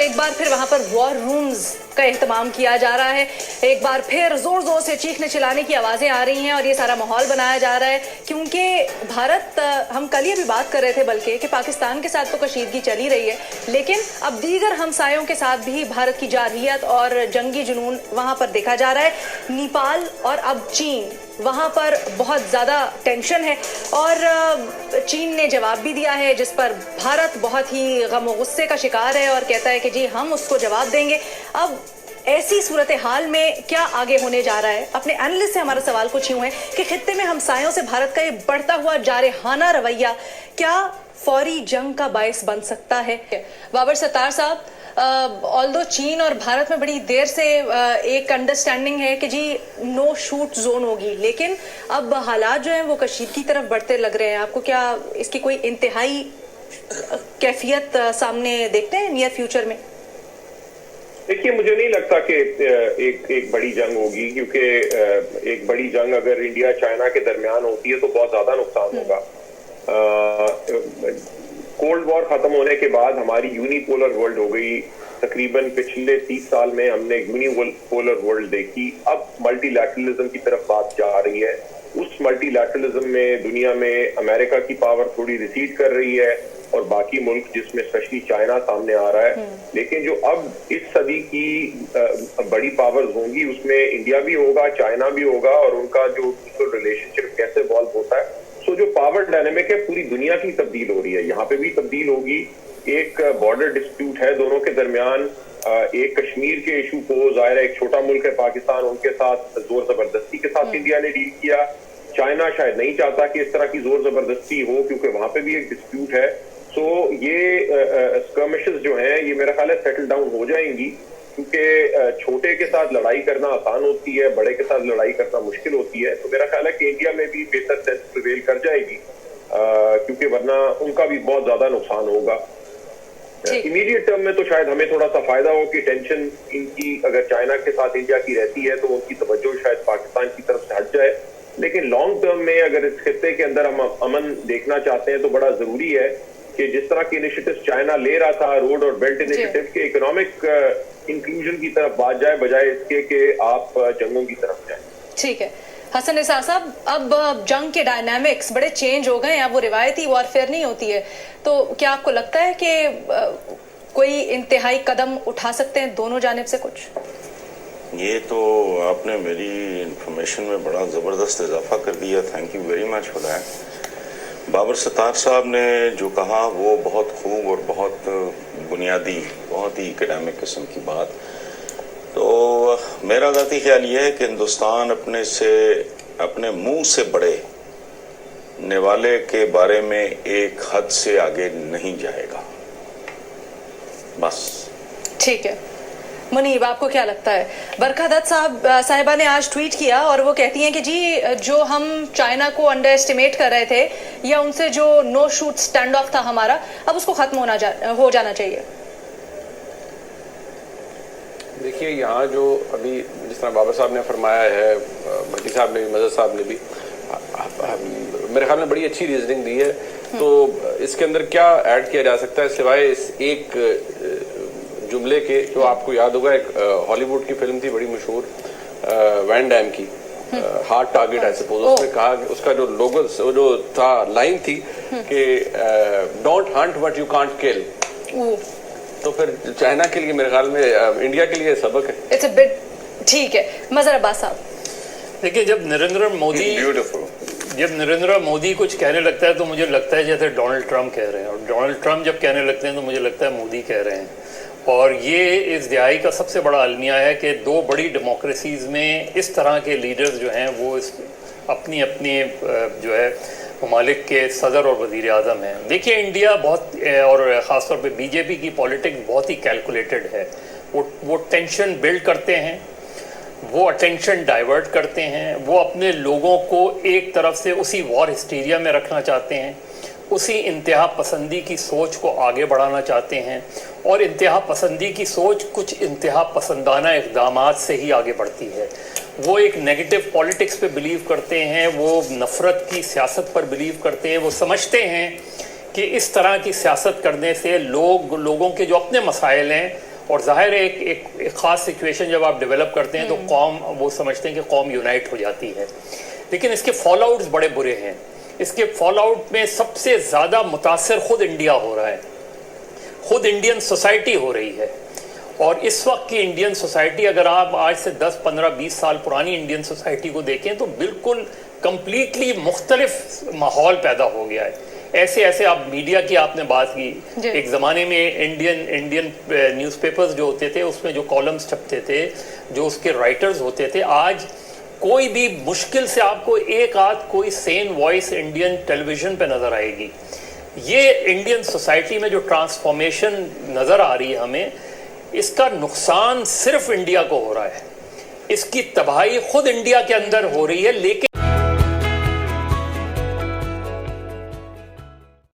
एक बार फिर वहां पर वॉर रूम्स का एहतमाम किया जा रहा है। एक बार फिर जोर जोर से चीखने चिल्लाने की आवाजें आ रही हैं और ये सारा माहौल बनाया जा रहा है क्योंकि भारत, हम कल ही अभी बात कर रहे थे बल्कि कि पाकिस्तान के साथ तो कशीदगी चली रही है, लेकिन अब दीगर हमसायों के साथ भी भारत की जारहियत और जंगी जुनून वहां पर देखा जा रहा है। नेपाल और अब चीन, वहां पर बहुत ज्यादा टेंशन है और चीन ने जवाब भी दिया है जिस पर भारत बहुत ही गम और गुस्से का शिकार है और कहता है कि जी हम उसको जवाब देंगे। अब ऐसी सूरत हाल में क्या आगे होने जा रहा है? अपने एनालिस्ट से हमारा सवाल कुछ यूं है कि खित्ते में हमसायों से भारत का ये बढ़ता हुआ जारहाना रवैया क्या फौरी जंग का बायस बन सकता है? बाबर सत्तार साहब, ऑल्दो चीन और भारत में बड़ी देर से एक अंडरस्टैंडिंग है कि जी नो शूट जोन होगी, लेकिन अब हालात जो हैं वो कशीद की तरफ बढ़ते लग रहे हैं। आपको क्या इसकी कोई इंतहाई कैफियत सामने देखते हैं नियर फ्यूचर में? देखिए, मुझे नहीं लगता कि एक बड़ी जंग होगी, क्योंकि एक बड़ी जंग अगर इंडिया चाइना के दरमियान होती है तो बहुत ज्यादा नुकसान होगा। कोल्ड वॉर खत्म होने के बाद हमारी यूनिपोलर वर्ल्ड हो गई। तकरीबन पिछले 30 साल में हमने यूनिपोलर वर्ल्ड देखी। अब मल्टीलैटरलिज्म की तरफ बात जा रही है। उस मल्टीलैटरलिज्म में दुनिया में अमेरिका की पावर थोड़ी रिसीड कर रही है और बाकी मुल्क जिसमें स्पेशली चाइना सामने आ रहा है। लेकिन जो अब इस सदी की बड़ी पावर्स होंगी उसमें इंडिया भी होगा, चाइना भी होगा और उनका जो रिलेशनशिप कैसे इवॉल्व होता है। सो जो पावर डायनेमिक है पूरी दुनिया की तब्दील हो रही है, यहाँ पे भी तब्दील होगी। एक बॉर्डर डिस्प्यूट है दोनों के दरमियान। एक कश्मीर के इशू को जाहिर है एक छोटा मुल्क है पाकिस्तान, उनके साथ जोर जबरदस्ती के साथ इंडिया ने डील किया। चाइना शायद नहीं चाहता कि इस तरह की जोर जबरदस्ती हो क्योंकि वहां पे भी एक डिस्प्यूट है। सो ये स्कर्मिशेस जो हैं ये मेरा ख्याल है सेटल डाउन हो जाएंगी, क्योंकि छोटे के साथ लड़ाई करना आसान होती है, बड़े के साथ लड़ाई करना मुश्किल होती है। तो मेरा ख्याल है कि इंडिया में भी बेहतर सेंस प्रिवेल कर जाएगी, क्योंकि वरना उनका भी बहुत ज्यादा नुकसान होगा। इमीडिएट टर्म में तो शायद हमें थोड़ा सा फायदा हो कि टेंशन इनकी अगर चाइना के साथ इंडिया की रहती है तो उनकी तवज्जो शायद पाकिस्तान की तरफ से हट जाए। लेकिन लॉन्ग टर्म में अगर इस खित्ते के अंदर हम अमन देखना चाहते हैं तो बड़ा जरूरी है कि जिस तरह के इनिशिएटिव चाइना ले रहा था, रोड और बेल्ट इनिशिएटिव के, इकोनॉमिक इंक्लूजन की तरफ बात जाए बजाय इसके कि आप जंगों की तरफ जाए। ठीक है हसन निसार साहब, अब जंग के डायनामिक्स बड़े चेंज हो गए हैं। अब वो रिवायती वॉरफेयर नहीं होती है, तो क्या आपको लगता है कि कोई इंतहाई कदम उठा सकते हैं दोनों जानिब से? कुछ ये तो आपने मेरी इंफॉर्मेशन में बड़ा ज़बरदस्त इजाफा कर दिया, thank you very much for that. Babar Sattar साहब ने जो कहा वो बहुत खूब और बहुत बुनियादी, बहुत ही एकेडमिक किस्म की बात। तो मेरा ज़ाती ख्याल ये है कि हिंदुस्तान अपने मुंह से बड़े निवाले के बारे में एक हद से आगे नहीं जाएगा, बस। ठीक है मुनीब, आपको क्या लगता है? बरखा दत्त साहिबा ने आज ट्वीट किया और वो कहती हैं कि जी जो हम चाइना को अंडर एस्टिमेट कर रहे थे या उनसे जो नो शूट स्टैंड ऑफ था हमारा, अब उसको खत्म हो जाना चाहिए। देखिए, यहाँ जो अभी जिस तरह बाबा साहब ने फरमाया है, भट्टी साहब ने भी, मजहर साहब ने भी मेरे ख्याल में बड़ी अच्छी रीजनिंग दी है। तो इसके अंदर क्या ऐड किया जा सकता है सिवाय इस एक जुमले के, जो आपको याद होगा एक हॉलीवुड की फिल्म थी बड़ी मशहूर, वैन डैम की, हार्ड टारगेट आई सपोज। उसमें कहा, उसका जो लोगो जो था लाइन थी कि don't hunt what you can't kill. तो फिर चाइना के लिए मेरे ख्याल में इंडिया के लिए सबक है। It's a bit. ठीक है मजहर अब्बास साहब, देखिए जब नरेंद्र मोदी कुछ कहने लगता है तो मुझे लगता है जैसे डोनाल्ड ट्रंप कह रहे हैं, और डोनाल्ड ट्रंप जब कहने लगते हैं तो मुझे लगता है मोदी कह रहे हैं। और ये इस दिहाई का सबसे बड़ा अलमिया है कि दो बड़ी डेमोक्रेसीज़ में इस तरह के लीडर्स जो हैं वो अपनी जो है ममालिक के सदर और वज़ीर आज़म हैं। देखिए इंडिया बहुत, और ख़ासतौर पे बीजेपी की पॉलिटिक्स बहुत ही कैलकुलेटेड है। वो टेंशन बिल्ड करते हैं, वो अटेंशन डाइवर्ट करते हैं, वो अपने लोगों को एक तरफ से उसी वॉर हिस्टीरिया में रखना चाहते हैं, उसी इंतहा पसंदी की सोच को आगे बढ़ाना चाहते हैं। और इंतहा पसंदी की सोच कुछ इंतहा पसंदाना इक़दामात से ही आगे बढ़ती है। वो एक नेगेटिव पॉलिटिक्स पे बिलीव करते हैं, वो नफ़रत की सियासत पर बिलीव करते हैं। वो समझते हैं कि इस तरह की सियासत करने से लोगों के जो अपने मसाइल हैं और जाहिर है एक ख़ास सिचुएशन जब आप डेवलप करते हैं तो कौम वो समझते हैं कि कौम यूनाइट हो जाती है, लेकिन इसके फॉल आउट्स बड़े बुरे हैं। इसके फॉल आउट में सबसे ज़्यादा मुतासर खुद इंडिया हो रहा है, खुद इंडियन सोसाइटी हो रही है। और इस वक्त की इंडियन सोसाइटी, अगर आप आज से 10, 15, 20 साल पुरानी इंडियन सोसाइटी को देखें तो बिल्कुल कंप्लीटली मुख्तलिफ माहौल पैदा हो गया है। ऐसे आप मीडिया की आपने बात की, एक ज़माने में इंडियन न्यूज़पेपर्स जो होते थे उसमें जो कॉलम्स छपते थे, जो उसके राइटर्स होते थे, आज कोई भी मुश्किल से आपको एक आध कोई सेन वॉइस इंडियन टेलीविज़न पे नज़र आएगी। ये इंडियन सोसाइटी में जो ट्रांसफॉर्मेशन नज़र आ रही है हमें, इसका नुकसान सिर्फ इंडिया को हो रहा है, इसकी तबाही खुद इंडिया के अंदर हो रही है। लेकिन